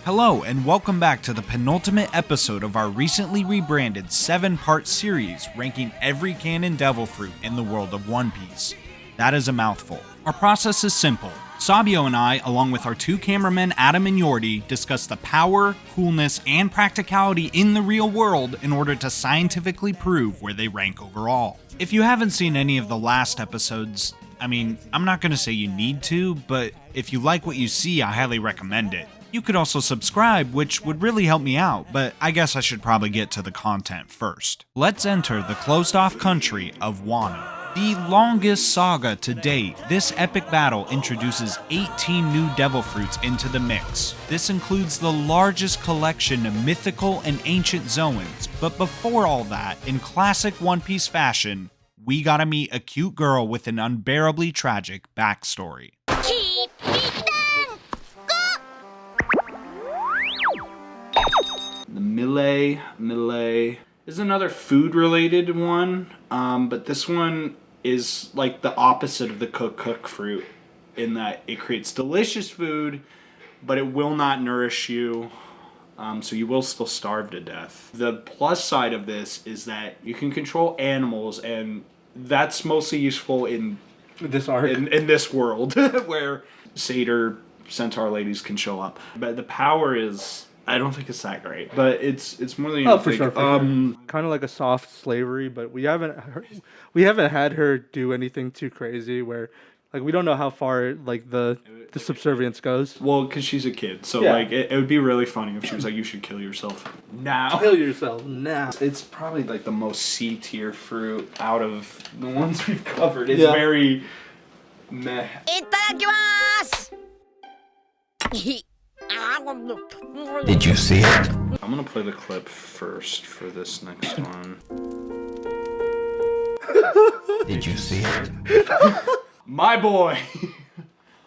Hello, and welcome back to the penultimate episode of our recently rebranded 7-part series ranking every canon devil fruit in the world of One Piece. That is a mouthful. Our process is simple. Sabio and I, along with our two cameramen Adam and Yordi, discuss the power, coolness, and practicality in the real world in order to scientifically prove where they rank overall. If you haven't seen any of the last episodes, I'm not going to say you need to, but if you like what you see, I highly recommend it. You could also subscribe, which would really help me out, but I guess I should probably get to the content first. Let's enter the closed-off country of Wano. The longest saga to date, this epic battle introduces 18 new devil fruits into the mix. This includes the largest collection of mythical and ancient zoans, but before all that, in classic One Piece fashion, we gotta meet a cute girl with an unbearably tragic backstory. The Millet is another food-related one, but this one is like the opposite of the cook fruit in that it creates delicious food, but it will not nourish you, so you will still starve to death. The plus side of this is that you can control animals, and that's mostly useful in this arc, in this world where satyr centaur ladies can show up. But the power is, I don't think it's that great, but it's more than you think. For sure. Kind of like a soft slavery, but we haven't had her do anything too crazy. Where, like, we don't know how far like the subservience goes. Well, because she's a kid, so like it would be really funny if she was like, "You should kill yourself now." Kill yourself now. It's probably like the most C tier fruit out of the ones we've covered. It's very meh. Itadakimasu! Did you see it? I'm gonna play the clip first for this next one. Did you see it? My boy!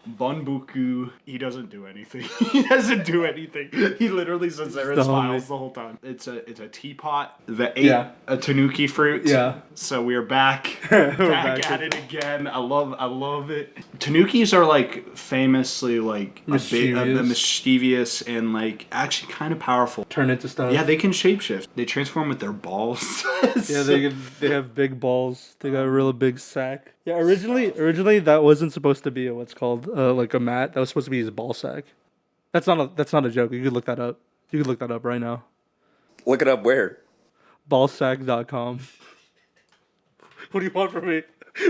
Bunbuku, he doesn't do anything. He doesn't do anything. He literally sits there and smiles the whole time. It's a teapot that ate a tanuki fruit. Yeah. So we are back. back at it again. I love it. Tanukis are like famously like mischievous and like actually kind of powerful. Turn into stuff. Yeah, they can shapeshift. They transform with their balls. Yeah, they have big balls. They got a really big sack. Yeah, originally that wasn't supposed to be what's called like a mat. That was supposed to be his ball sack. That's not a joke. You could look that up. You could look that up right now. Look it up where? Ballsack.com. What do you want from me?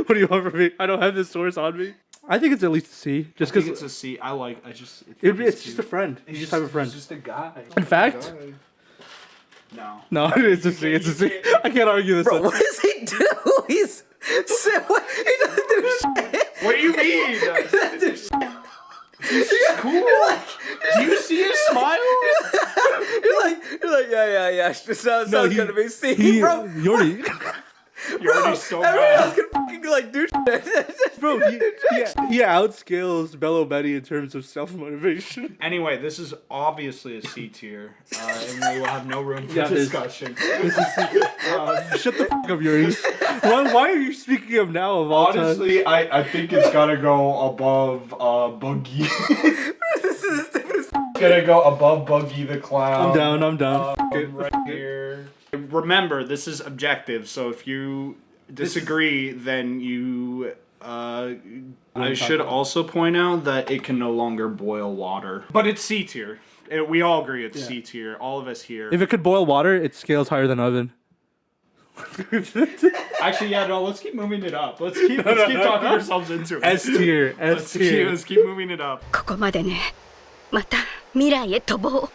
What do you want from me? I don't have this source on me. I think it's at least a C. Just because it's a C. It's just a friend. You just have a friend. It's just a guy. In fact. No, it's a C. It's a C. I can't argue this. Bro, what does he do? He doesn't do shit. What do you mean? He doesn't do shit. He's cool. Do you see his smile? You're like, yeah. Sounds gonna be C, bro. You're so everyone bad. else can fucking like do shit. Bro, he outscales Bello Betty in terms of self-motivation. Anyway, this is obviously a C tier, and we will have no room for discussion. Shut the fuck up, Yuri. Why are you speaking of now of all time? Honestly, I think it's gotta go above Buggy. This is as stupid as It's gonna go above Buggy the Clown. I'm down. Right here. Remember, this is objective, so if you disagree, then you... I should also point out that it can no longer boil water. But it's C tier. We all agree it's C tier. All of us here. If it could boil water, it scales higher than oven. Actually, no, let's keep moving it up. Let's keep talking ourselves into it. S tier. Let's keep moving it up. ここまでね。また未来へ飛ぼう。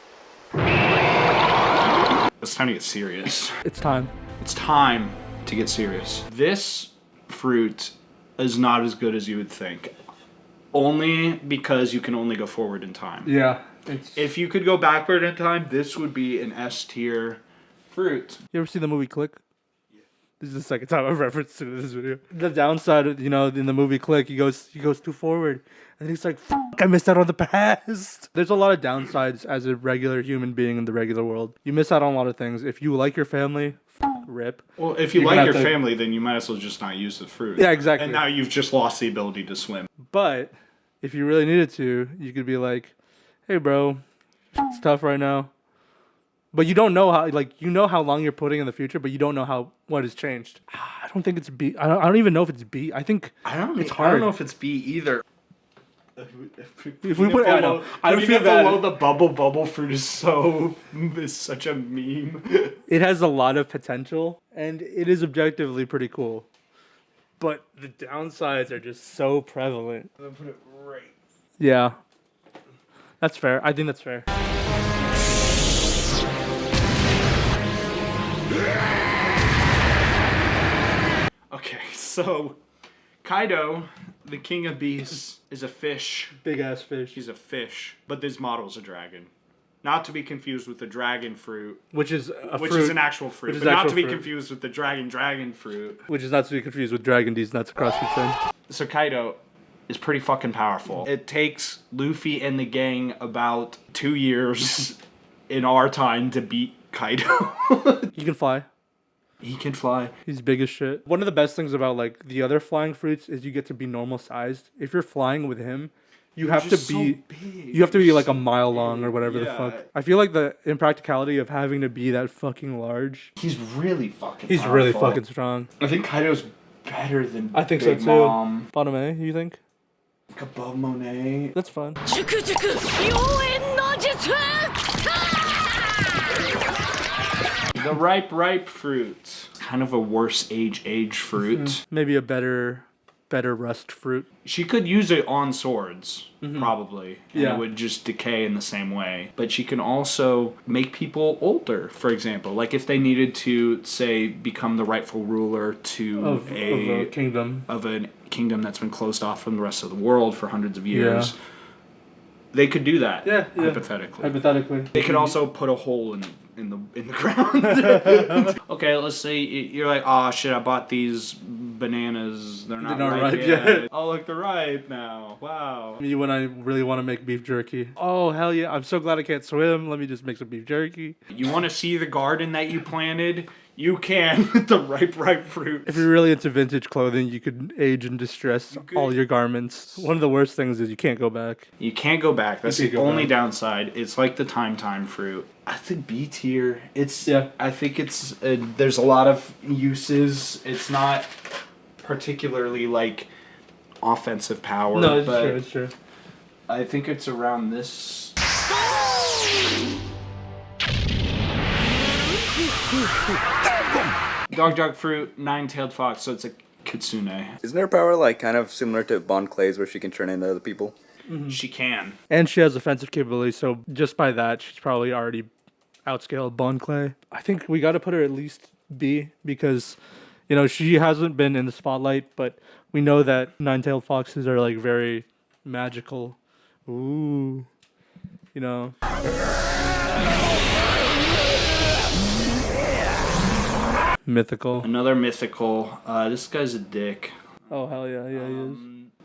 It's time to get serious. It's time. It's time to get serious. This fruit is not as good as you would think. Only because you can only go forward in time. Yeah. If you could go backward in time, this would be an S tier fruit. You ever see the movie Click? This is the second time I've referenced it in this video. The downside, in the movie Click, he goes too forward. And he's like, I missed out on the past. There's a lot of downsides as a regular human being in the regular world. You miss out on a lot of things. If you like your family, rip. Well, if you like your family, then you might as well just not use the fruit. Yeah, exactly. And now you've just lost the ability to swim. But if you really needed to, you could be like, hey, bro, It's tough right now. But you don't know how, like, you know how long you're putting in the future, but you don't know what has changed. I don't think it's B. I don't even know if it's B. I think it's hard. I don't know if it's B either. If we put, I know. I don't feel below bad. the bubble fruit is such a meme. It has a lot of potential, and it is objectively pretty cool. But the downsides are just so prevalent. I'm gonna put it right. Yeah. That's fair. I think that's fair. Okay, so Kaido, the king of beasts, is a fish. Big ass fish. He's a fish, but this model's a dragon. Not to be confused with the dragon fruit, Which is which is an actual fruit, but not to be fruit. confused with the dragon fruit. Which is not to be confused with Dragon D's nuts across the chin. So Kaido is pretty fucking powerful. It takes Luffy and the gang about 2 years in our time to beat Kaido. He can fly. He can fly. He's big as shit. One of the best things about like the other flying fruits is you get to be normal sized. If you're flying with him, you have to be you have to be like a mile long or whatever the fuck. I feel like the impracticality of having to be that fucking large. He's really fucking He's powerful. really fucking strong. I think Kaido's better than I think Big so too. Mom. Bottom A, you think? Like above Monet. That's fun. 粛々妖艶の術 The ripe fruit. Kind of a worse age fruit. Maybe a better rust fruit. She could use it on swords, probably. And Yeah. it would just decay in the same way. But she can also make people older, for example. Like if they needed to, say, become the rightful ruler Of a kingdom. of a kingdom that's been closed off from the rest of the world for hundreds of years. They could do that, hypothetically. Hypothetically. They could also put a hole in the ground. Okay, let's say you're like, oh shit, I bought these bananas. They're not ripe yet. Oh look, they're ripe now. Wow. Me when I really want to make beef jerky. Oh hell yeah! I'm so glad I can't swim. Let me just make some beef jerky. You want to see the garden that you planted? You can with the ripe fruit. If you're really into vintage clothing, you could age and distress all your garments. One of the worst things is you can't go back. You can't go back. That's You the can't go only back. downside. It's like the time fruit. I think B tier. Yeah. I think it's. There's a lot of uses. It's not particularly like offensive power. No, but it's true. I think it's around this. Dog fruit, nine-tailed fox. So it's a kitsune. Isn't her power like kind of similar to Bon Clay's where she can turn into other people? She can. And she has offensive capabilities, so just by that, she's probably already outscaled Bon Clay. I think we got to put her at least B because, you know, she hasn't been in the spotlight, but we know that nine-tailed foxes are like very magical. Ooh, you know. Mythical. Another mythical. This guy's a dick. Oh hell yeah, he is.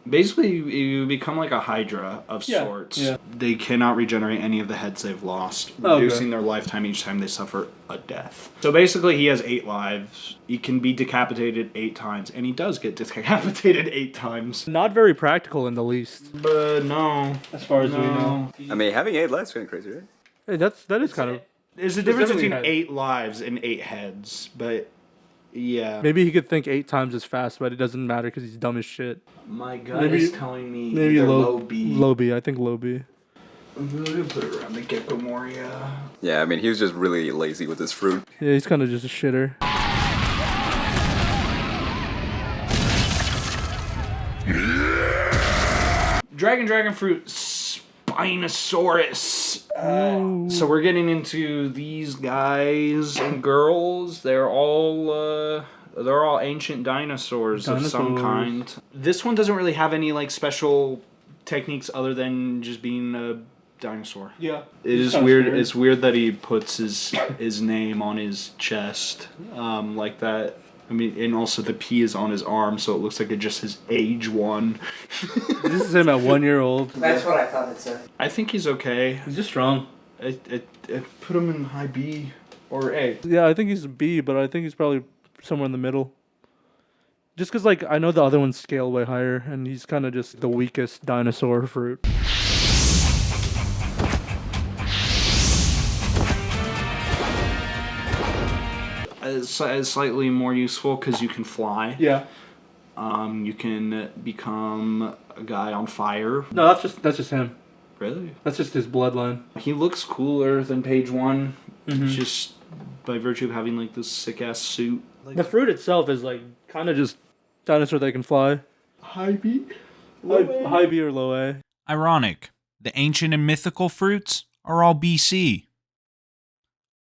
Basically, you become like a Hydra of Yeah, sorts. yeah. They cannot regenerate any of the heads they've lost, Okay. reducing their lifetime each time they suffer a death. So basically, he has 8 lives. He can be decapitated 8 times, and he does get decapitated 8 times. Not very practical in the least, But no. as far as we know. I mean, having 8 lives is kind of crazy, right? Hey, that is kind of. There's a difference definitely between head. 8 lives and 8 heads, but yeah. Maybe he could think 8 times as fast, but it doesn't matter because he's dumb as shit. My gut Maybe- is telling me Maybe either low B. Low B. I think low B. I'm gonna put it around the Gecko Moria. Yeah, I mean, he was just really lazy with his fruit. Yeah, he's kind of just a shitter. Dragon fruit, Spinosaurus. So we're getting into these guys and girls. They're all ancient dinosaurs of some kind. This one doesn't really have any like special techniques other than just being a dinosaur. Yeah. It is kinda weird. scary. It's weird that he puts his name on his chest, like that. I mean, and also the P is on his arm, so it looks like it just says age 1. This is him at 1 year old. That's what I thought it said. I think he's okay. He's just strong. I put him in high B or A. Yeah, I think he's a B, but I think he's probably somewhere in the middle. Just because, like, I know the other ones scale way higher, and he's kind of just the weakest dinosaur fruit. is slightly more useful because you can fly. Yeah. You can become a guy on fire. No, that's just him. Really? That's just his bloodline. He looks cooler than page 1, Mm-hmm. just by virtue of having like this sick ass suit. The fruit itself is like kind of just dinosaur that can fly. High B? High B or low A. Ironic. The ancient and mythical fruits are all BC.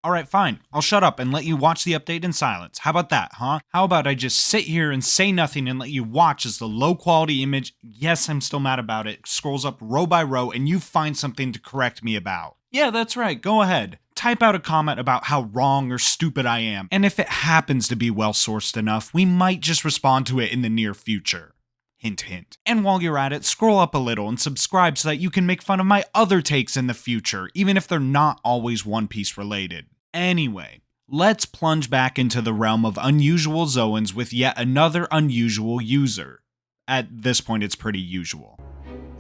Alright, fine. I'll shut up and let you watch the update in silence. How about that, huh? How about I just sit here and say nothing and let you watch as the low quality image, yes, I'm still mad about it, scrolls up row by row and you find something to correct me about. Yeah, that's right. Go ahead. Type out a comment about how wrong or stupid I am. And if it happens to be well sourced enough, we might just respond to it in the near future. Hint, hint. And while you're at it, scroll up a little and subscribe so that you can make fun of my other takes in the future, even if they're not always One Piece related. Anyway, let's plunge back into the realm of unusual Zoans with yet another unusual user. At this point, it's pretty usual.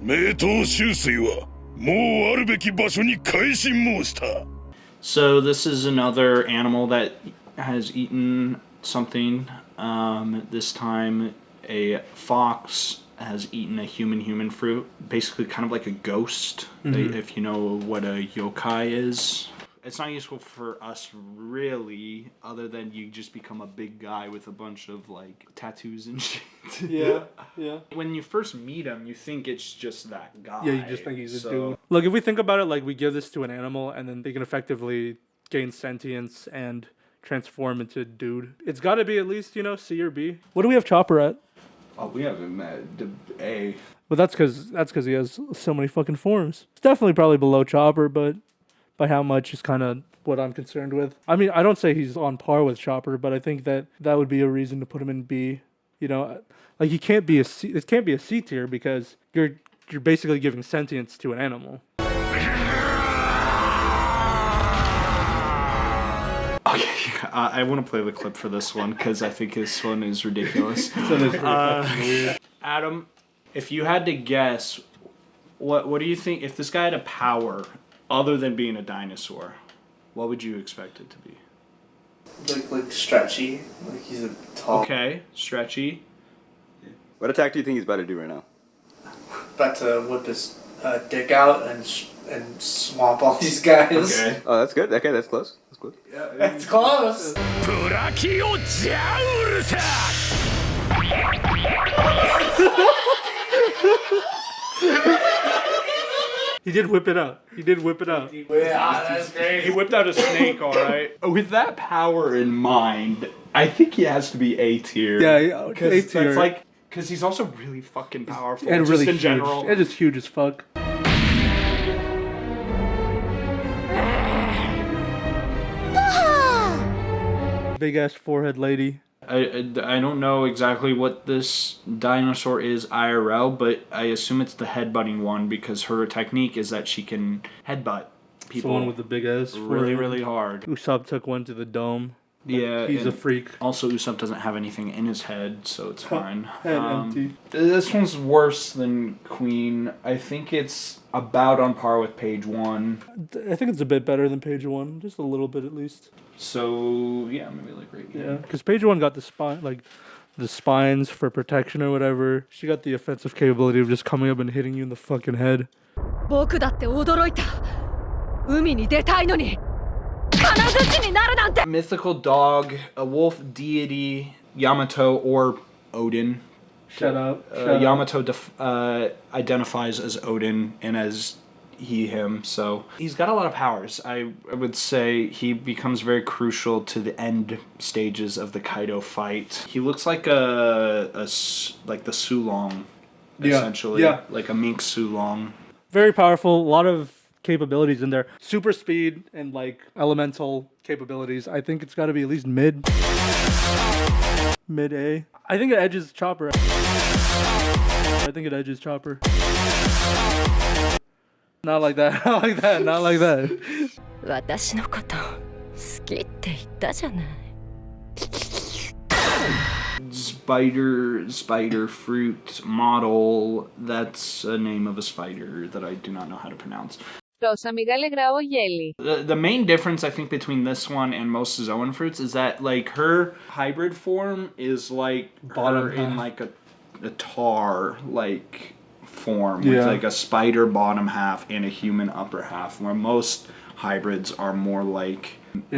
名刀修水はもうあるべき場所に返し申した。 So this is another animal that has eaten something. This time a fox has eaten a human fruit. Basically kind of like a ghost, if you know what a yokai is. It's not useful for us really, other than you just become a big guy with a bunch of like tattoos and shit. Yeah. When you first meet him, you think it's just that guy. Yeah, you just think he's a dude. Look, if we think about it, like we give this to an animal and then they can effectively gain sentience and transform into a dude. It's got to be at least, C or B. What do we have Chopper at? Oh, we have him at A. Well, that's because he has so many fucking forms. It's definitely probably below Chopper, but by how much is kind of what I'm concerned with. I mean, I don't say he's on par with Chopper, but I think that would be a reason to put him in B. Like he can't be a C. It can't be a C tier because you're basically giving sentience to an animal. Okay, I want to play the clip for this one because I think this one is ridiculous. So that's pretty fucking weird. Adam, if you had to guess, what do you think if this guy had a power other than being a dinosaur? What would you expect it to be? Like stretchy, like he's a tall. Okay, stretchy. What attack do you think he's about to do right now? About to whip his dick out and swamp all these guys. Okay. Oh, that's good. Okay, that's close. That's close. It's close. ブラキオジャウルサ He did whip it out. Yeah, that's great. He whipped out a snake, alright. With that power in mind, I think he has to be A tier. Yeah, A tier. That's like, because he's also really fucking powerful. And just really in huge. general. It is huge as fuck. Big ass forehead lady. I don't know exactly what this dinosaur is IRL, but I assume it's the headbutting one because her technique is that she can headbutt It's the people one with the big ass really, forehead. really hard. Usopp took one to the dome. Yeah, He's a and freak. Also, Usopp doesn't have anything in his head, so it's fine. Head empty. This one's worse than Queen. I think it's about on par with page 1. I think it's a bit better than page 1, just a little bit at least. So yeah, maybe like right Yeah, here. because page 1 got the spines for protection or whatever. She got the offensive capability of just coming up and hitting you in the fucking head. 僕だって驚いた。海に出たいのに金槌になるなんて。 Mythical dog, a wolf deity, Yamato or Odin. Shut up. Yamato identifies as Odin and as him, so he's got a lot of powers. I would say he becomes very crucial to the end stages of the Kaido fight. He looks like like the Sulong, essentially. Yeah. Like a mink Sulong. Very powerful, a lot of capabilities in there. Super speed and like elemental capabilities. I think it's got to be at least mid A. I think it edges Chopper. Not like that. Not like that. Not like that. 私のこと好きって言ったじゃない。Spider fruit model. That's a name of a spider that I do not know how to pronounce. Τόσα μεγάλη γράω γέλη. The main difference I think between this one and most Zoan fruits is that like her hybrid form is like Bottom her in half. like a tar like form with Yeah. like a spider bottom half and a human upper half, where most hybrids are more like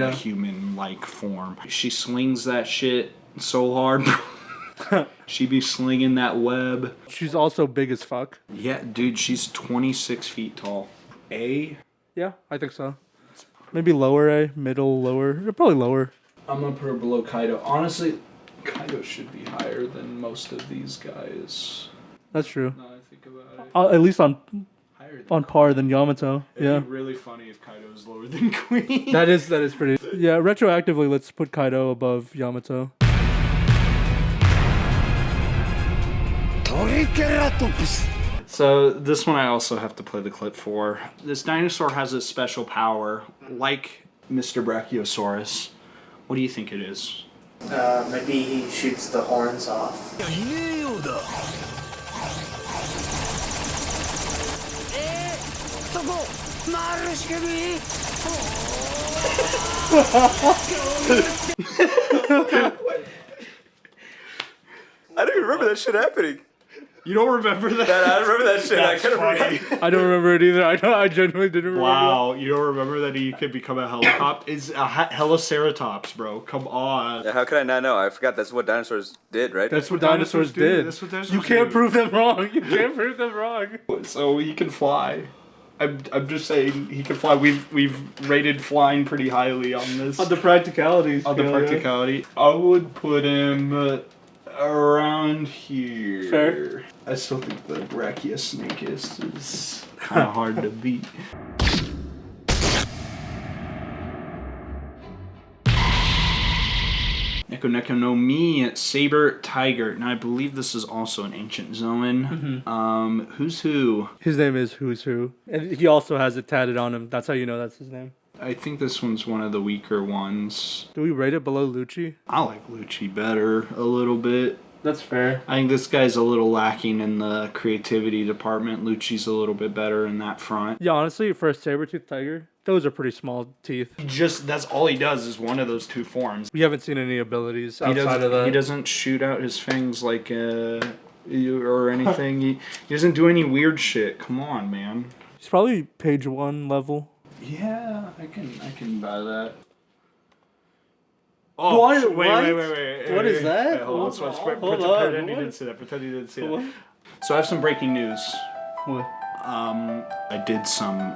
a human like form. She slings that shit so hard. She be slinging that web. She's also big as fuck. Yeah, dude, she's 26 feet tall. A? Yeah, I think so. Maybe lower A, middle, lower. Probably lower. I'm gonna put her below Kaido. Honestly, Kaido should be higher than most of these guys. That's true. Now I think about it. At least on Higher than par than Yamato. It'd Yeah. be really funny if Kaido is lower than Queen. That is pretty. Yeah, retroactively, let's put Kaido above Yamato. So this one I also have to play the clip for. This dinosaur has a special power, like Mr. Brachiosaurus. What do you think it is? Maybe he shoots the horns off. I don't even remember that shit happening. You don't remember that? I remember that shit. I couldn't remember. I don't remember it either. I genuinely didn't remember. Wow, you don't remember that he could become a helicopter? It's a heliceratops, bro. Come on. Yeah, how could I not know? I forgot that's what dinosaurs did, right? That's what dinosaurs did. That's what dinosaurs You can't do. prove them wrong. You can't prove them wrong. So he can fly. I'm just saying he can fly. We've rated flying pretty highly on this. On the practicalities. On the practicality. I would put him around here. Fair. I still think the Brachiosnakis is kind of hard to beat. Neko no Mi, Saber Tiger. Now I believe this is also an ancient Zoan. Who's who? His name is Who's Who. And he also has it tatted on him. That's how you know that's his name. I think this one's one of the weaker ones. Do we rate it below Lucci? I like Lucci better a little bit. That's fair. I think this guy's a little lacking in the creativity department. Lucci's a little bit better in that front. Yeah, honestly, for a saber-toothed tiger, those are pretty small teeth. That's all he does is one of those two forms. We haven't seen any abilities outside of that. He doesn't shoot out his fangs like or anything. He doesn't do any weird shit. Come on, man. He's probably page 1 level. Yeah, I can buy that. Oh, What? wait. What is that? Hold on. Hold on. Pretend you didn't see that. Pretend you didn't see that. So I have some breaking news. What? I did some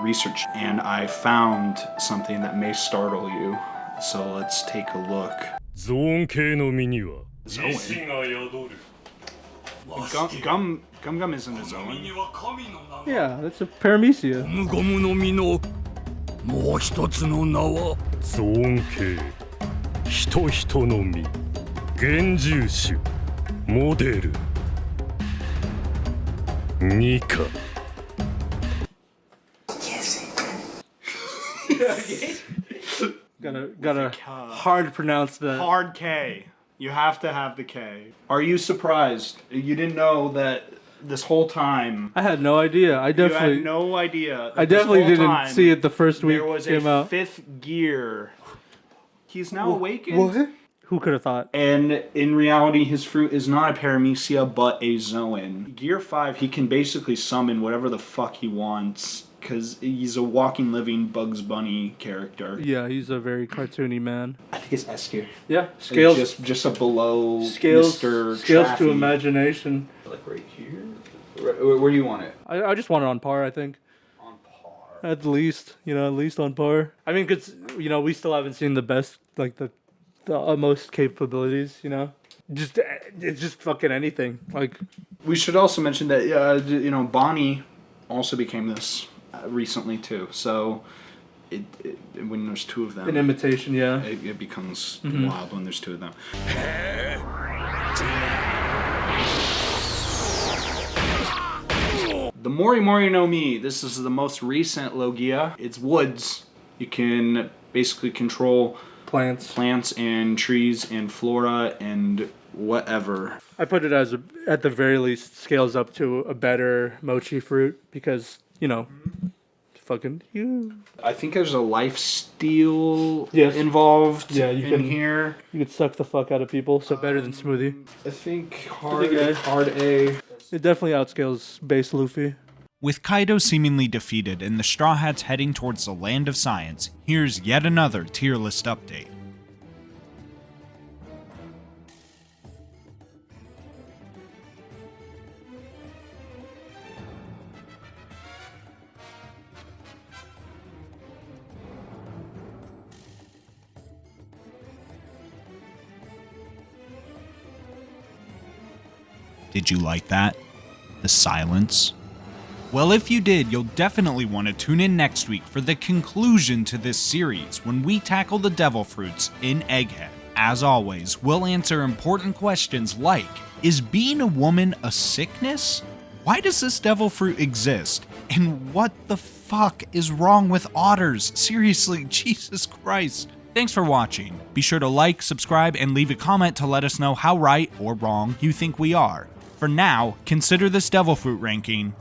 research and I found something that may startle you. So let's take a look. ゾーン系の身には Zoan. 意志が宿る Gum isn't a Zoan. には神の名 Yeah, that's a paramecia. ムゴムの実のもう一つの名はゾーン系人々の実現住種モデルニカ Gotta hard pronounce that. Hard K. You have to have the K. Are you surprised? You didn't know that this whole time. I had no idea. I You definitely had no idea. I definitely didn't see it the first week There was it came a out. fifth gear. He's now awakened. What? Who could have thought? And in reality, his fruit is not a paramecia, but a Zoan. Gear 5, he can basically summon whatever the fuck he wants. Because he's a walking, living Bugs Bunny character. Yeah, he's a very cartoony man. I think it's S tier. Yeah, scales Just a below scales Mr. scales Traffy. to imagination. Like right here? Where do you want it? I just want it on par, I think. On par. At least, at least on par. I mean, because, we still haven't seen the best, like, the utmost capabilities, Just, it's just fucking anything. Like, We should also mention that, Bonnie also became this recently, too. So, when there's two of them, an imitation, yeah. it becomes wild when there's two of them. The Mori Mori no Mi. This is the most recent Logia. It's woods. You can basically control plants and trees and flora and whatever. I put it as, at the very least, scales up to a better mochi fruit because, fucking huge. I think there's a life steal Yes. involved Yeah, you in can- here. You could suck the fuck out of people, so better than Smoothie. I think Hard A. hard A. It definitely outscales base Luffy. With Kaido seemingly defeated and the Straw Hats heading towards the land of science, here's yet another tier list update. Did you like that? The silence? Well, if you did, you'll definitely want to tune in next week for the conclusion to this series when we tackle the devil fruits in Egghead. As always, we'll answer important questions like, is being a woman a sickness? Why does this devil fruit exist? And what the fuck is wrong with otters? Seriously, Jesus Christ. Thanks for watching. Be sure to like, subscribe, and leave a comment to let us know how right or wrong you think we are. For now, consider this devil fruit ranking